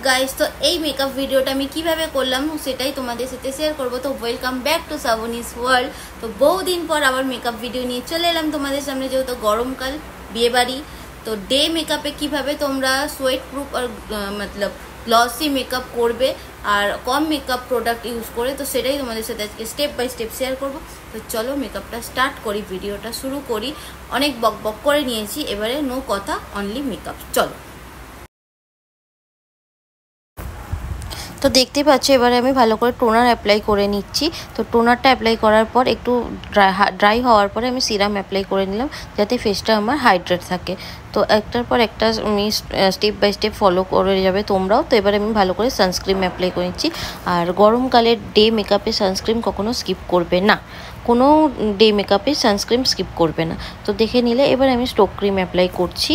Guys, তো এই makeup ভিডিওটা আমি কিভাবে করলাম সেটাই তোমাদের সাথে শেয়ার করব। তো welcome back to Shrabani's world. তো বহুদিন পর আবার মেকআপ ভিডিও নিয়ে চলে এলাম তোমাদের সামনে, যেহেতু গরমকাল, বিয়েবাড়ি। তো ডে মেকআপে কিভাবে তোমরা সোয়েট প্রুফ আর মতলব গ্লসি মেকআপ করবে আর কম মেকআপ প্রোডাক্ট ইউজ করে, তো সেটাই তোমাদের সাথে আজকে স্টেপ বাই স্টেপ শেয়ার করব। তো চলো মেকআপটা স্টার্ট করি, ভিডিওটা শুরু করি। অনেক বক বক করে নিয়েছি, এবারে নো কথা, অনলি মেকআপ। চলো। তো দেখতেই পাচ্ছ এবারে আমি ভালো করে টোনার অ্যাপ্লাই করে নিচ্ছি। তো টোনারটা অ্যাপ্লাই করার পর একটু ড্রাই হওয়ার পরে আমি সিরাম অ্যাপ্লাই করে নিলাম, যাতে ফেসটা আমার হাইড্রেট থাকে। তো একটার পর একটা আমি স্টেপ বাই স্টেপ ফলো করে যাবে তোমরাও। তো এবারে আমি ভালো করে সানস্ক্রিন অ্যাপ্লাই করে নিচ্ছি। আর গরমকালের ডে মেকআপে সানস্ক্রিন কখনো স্কিপ করবে না, কোনো ডে মেকআপে সানস্ক্রিন স্কিপ করবে না। তো দেখে নিলে এবার আমি স্টোক ক্রিম অ্যাপ্লাই করছি।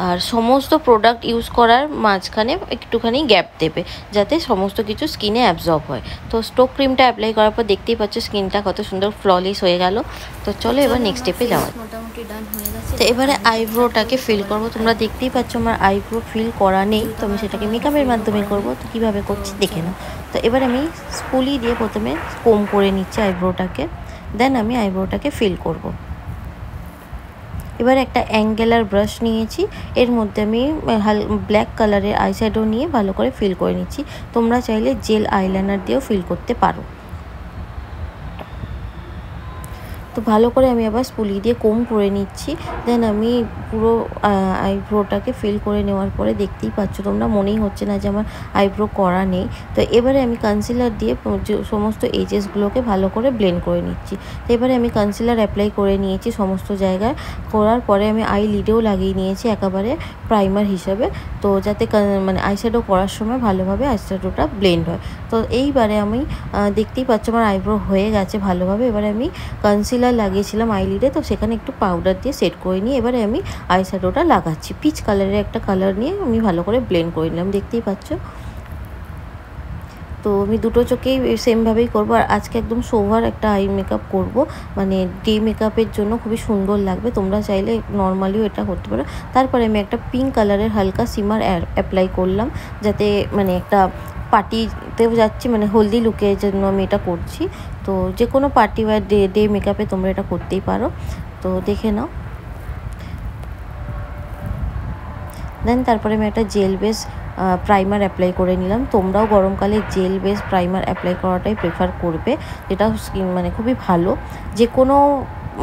আর সমস্ত প্রোডাক্ট ইউজ করার মাঝখানে একটুখানি গ্যাপ দেবে, যাতে সমস্ত কিছু স্কিনে অ্যাবজর্ব হয়। তো স্টোক ক্রিমটা অ্যাপ্লাই করার পর দেখতেই পাচ্ছ স্কিনটা কত সুন্দর ফ্ললেস হয়ে গেল। তো চলো এবার নেক্সট স্টেপে যাওয়া। মোটামুটি ডান হয়ে গেছে। তো এবারে আইব্রোটাকে ফিল করব। তোমরা দেখতেই পাচ্ছ আমার আইব্রো ফিল করা নেই, তো আমি সেটাকে মেকআপের মাধ্যমে করব। তো কীভাবে করছি দেখে নাও। তো এবার আমি স্পুলি দিয়ে প্রথমে কোম করে নিচ্ছি আইব্রোটাকে, দেন আমি আইব্রোটাকে ফিল করব। এবার একটা অ্যাঙ্গেলার ব্রাশ নিয়েছি, এর মধ্যে আমি ব্ল্যাক কালারের আইশ্যাডো নিয়ে ভালো করে ফিল করে নিচ্ছি। তোমরা চাইলে জেল আইলাইনার দিয়েও ফিল করতে পারো। তো ভালো করে আমি আবার স্পুলি দিয়ে কোম করে নিচ্ছি, দেন আমি পুরো আইব্রোটাকে ফিল করে নেওয়ার পরে দেখতেই পাচ্ছ তোমরা, মনেই হচ্ছে না যে আমার আইব্রো করা নেই। তো এবারে আমি কনসিলার দিয়ে সমস্ত এজেসগুলোকে ভালো করে ব্লেন্ড করে নিচ্ছি। তো এবারে আমি কনসিলার অ্যাপ্লাই করে নিয়েছি সমস্ত জায়গায়। করার পরে আমি আই লিডেও লাগিয়ে নিয়েছি একেবারে প্রাইমার হিসাবে, তো যাতে মানে আইশ্যাডো করার সময় ভালোভাবে আইশ্যাডোটা ব্লেন্ড হয়। তো এইবারে আমি দেখতেই পাচ্ছ আমার আইব্রো হয়ে গেছে ভালোভাবে। এবারে আমি কনসিলার লাগিয়েছিলাম আইলিডে, তো সেখানে একটু পাউডার দিয়ে সেট করে নিয়ে এবারে আমি আইশ্যাডোটা লাগাচ্ছি। পিচ কালারের একটা কালার নিয়ে আমি ভালো করে ব্লেন্ড করে নিলাম, দেখতেই পাচ্ছ। তো আমি দুটো চোখেই সেমভাবেই করবো। আর আজকে একদম সোভার একটা আই মেকআপ করব, মানে ডে মেকআপের জন্য খুবই সুন্দর লাগবে। তোমরা চাইলে নর্মালিও এটা করতে পারো। তারপরে আমি একটা পিঙ্ক কালারের হালকা সিমার অ্যাপ্লাই করলাম, যাতে মানে একটা পার্টিতেও যাচ্ছি, মানে হলদি লুকের জন্য আমি এটা করছি। তো যে কোনো পার্টি বা ডে মেকআপে তোমরা এটা করতেই পারো। তো দেখে নাও। দেন তারপরে আমি একটা জেল বেস প্রাইমার অ্যাপ্লাই করে নিলাম। তোমরাও গরমকালে জেল বেস প্রাইমার অ্যাপ্লাই করাটাই প্রেফার করবে, যেটা স্কিন মানে খুবই ভালো। যে কোনো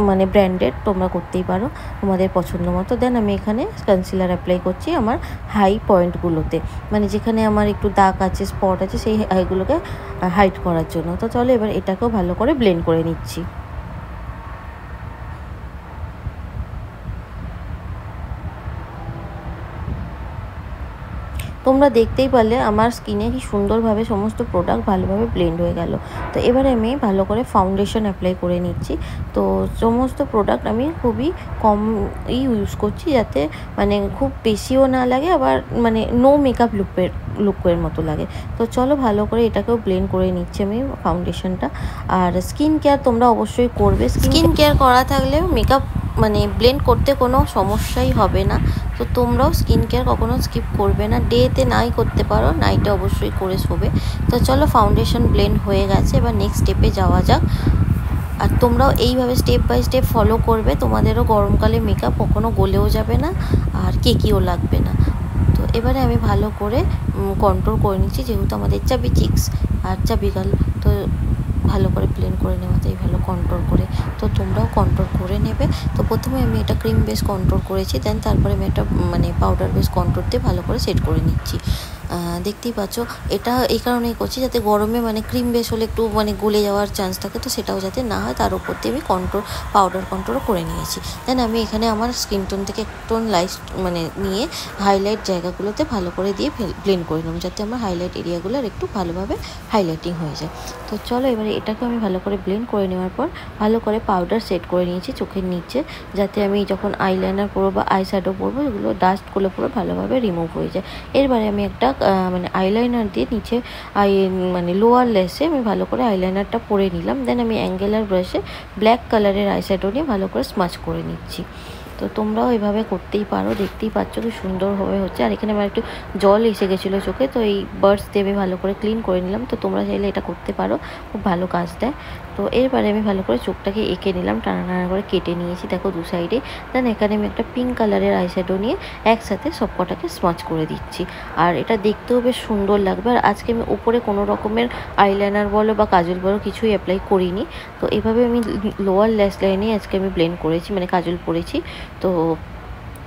মানে ব্র্যান্ডেড তোমরা করতেই পারো তোমাদের পছন্দ মতো। দেন আমি এখানে কনসিলার অ্যাপ্লাই করছি আমার হাই পয়েন্টগুলোতে, মানে যেখানে আমার একটু দাগ আছে, স্পট আছে, সেই হাইগুলোকে হাইড করার জন্য। তো চলো এবার এটাকেও ভালো করে ব্লেন্ড করে নিচ্ছি। তোমরা দেখতেই পারলে আমার স্কিনে কি সুন্দরভাবে সমস্ত প্রোডাক্ট ভালোভাবে ব্লেন্ড হয়ে গেল। তো এবারে আমি ভালো করে ফাউন্ডেশন অ্যাপ্লাই করে নিচ্ছি। তো সমস্ত প্রোডাক্ট আমি খুবই কমই ইউজ করছি, যাতে মানে খুব বেশিও না লাগে, আবার মানে নো মেকআপ লুকের মতো লাগে। তো চলো ভালো করে এটাকেও ব্লেন্ড করে নিচ্ছি আমি ফাউন্ডেশনটা। আর স্কিন কেয়ার তোমরা অবশ্যই করবে। স্কিন কেয়ার করা থাকলে মেকআপ মানে ব্লেন্ড করতে কোনো সমস্যাই হবে না। তো তোমরাও স্কিন কেয়ার কখনো স্কিপ করবে না, ডেতে নাই করতে পারো, নাইটে অবশ্যই করে শোবে। তো চলো ফাউন্ডেশন ব্লেন্ড হয়ে গেছে, এবার নেক্সট স্টেপে যাওয়া যাক। আর তোমরাও এইভাবে স্টেপ বাই স্টেপ ফলো করবে, তোমাদেরও গরমকালে মেকআপ কখনো গলেও যাবে না আর কেকিও লাগবে না। তো এবারে আমি ভালো করে কন্ট্রোল করে নিচ্ছি, যেহেতু আমাদের চাবি চিক্স আর চাবি গাল, তো ভালো করে ব্লেন্ড করে নেওয়াতেই ভালো কন্ট্রোল করে। তো তোমরাও কন্ট্রোল করে নেবে। তো প্রথমে আমি এটা ক্রিম বেস কন্ট্রোল করেছি, দেন তারপরে আমি একটা মানে পাউডার বেস কন্ট্রোল দিয়ে ভালো করে সেট করে নিচ্ছি। দেখতেই পাচ্ছ এটা এই কারণেই করছি, যাতে গরমে মানে ক্রিম বেস হলে একটু মানে গলে যাওয়ার চান্স থাকে, তো সেটাও যাতে না হয় তার উপর দিয়ে আমি পাউডার কন্ট্রোল করে নিয়েছি। দেন আমি এখানে আমার স্কিন টোন থেকে একটু লাইট মানে নিয়ে হাইলাইট জায়গাগুলোতে ভালো করে দিয়ে ব্লেন্ড করে নিলাম, যাতে আমার হাইলাইট এরিয়াগুলোর একটু ভালোভাবে হাইলাইটিং হয়ে যায়। তো চলো এবারে এটাকে আমি ভালো করে ব্লেন্ড করে নেওয়ার পর ভালো করে পাউডার সেট করে নিয়েছি চোখের নিচে, যাতে আমি যখন আইলাইনার পরবো বা আইশ্যাডো পরবো এগুলো ডাস্টগুলো পুরো ভালোভাবে রিমুভ হয়ে যায়। এরবারে আমি একটা মানে আইলাইনার দিয়ে নিচে মানে লোয়ার লেসে আমি ভালো করে আইলাইনারটা পরে নিলাম। দেন আমি অ্যাঙ্গেলার ব্রাশে ব্ল্যাক কালারের আইশ্যাডো নিয়ে ভালো করে স্মাচ করে নিচ্ছি। তো তোমরাও এভাবে করতেই পারো। দেখতেই পাচ্ছ কি সুন্দরভাবে হচ্ছে। আর এখানে আমার একটু জল এসে গেছিলো চোখে, তো এই বার্ডস দিয়ে আমি ভালো করে ক্লিন করে নিলাম। তো তোমরা চাইলে এটা করতে পারো, খুব ভালো কাজ দেয়। তো এরপরে আমি ভালো করে চোখটাকে এঁকে নিলাম, টানা টানা করে কেটে নিয়েছি দেখো দু সাইডে। দেন এখানে আমি একটা পিঙ্ক কালারের আইশ্যাডো নিয়ে একসাথে সব কটাকে স্মাচ করে দিচ্ছি। আর এটা দেখতেও বেশ সুন্দর লাগবে। আর আজকে আমি উপরে কোনো রকমের আইলাইনার বলো বা কাজল বলো কিছুই অ্যাপ্লাই করিনি। তো এভাবে আমি লোয়ার ল্যাশ লাইনে আজকে আমি ব্লেন্ড করেছি, মানে কাজল পরেছি। তো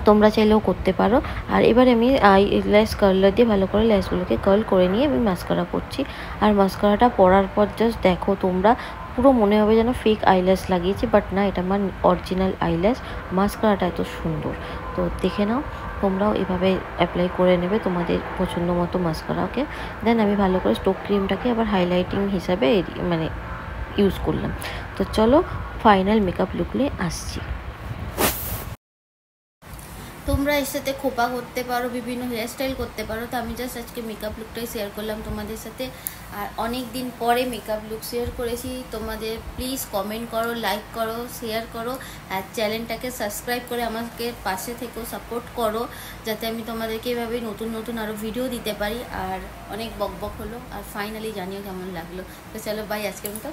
তোমরা চাইলেও করতে পারো। আর এবার আমি আই ল্যাশ কার্লার দিয়ে ভালো করে ল্যাশগুলোকে কার্ল করে নিয়ে আমি মাস্কারা করছি। আর মাস্কারাটা পরার পর জাস্ট দেখো তোমরা, পুরো মনে হবে যেন ফেক আইল্যাশ লাগিয়েছি, বাট না, এটা আমার অরিজিনাল আইল্যাশ। মাস্কারাটা এত সুন্দর, তো দেখে নাও। তোমরাও এভাবে অ্যাপ্লাই করে নেবে তোমাদের পছন্দ মতো মাস্কারাকে। দেন আমি ভালো করে স্টোক ক্রিমটাকে আবার হাইলাইটিং হিসাবে মানে ইউজ করলাম। তো চলো ফাইনাল মেকআপ লুক নিয়ে আসছি। তোমরা এর সাথে খোপা করতে পারো, বিভিন্ন হেয়ারস্টাইল করতে পারো। তো আমি জাস্ট আজকে মেকআপ লুকটাই শেয়ার করলাম তোমাদের সাথে। আর অনেক দিন পরে মেকআপ লুক শেয়ার করেছি। তোমাদের প্লিজ কমেন্ট করো, লাইক করো, শেয়ার করো, আর চ্যানেলটাকে সাবস্ক্রাইব করে আমাকে পাশে থেকেও সাপোর্ট করো, যাতে আমি তোমাদেরকে এভাবে নতুন নতুন আরও ভিডিও দিতে পারি। আর অনেক বকবক হলো, আর ফাইনালি জানিও কেমন লাগলো। তো চলো বাই, আজকের মতো।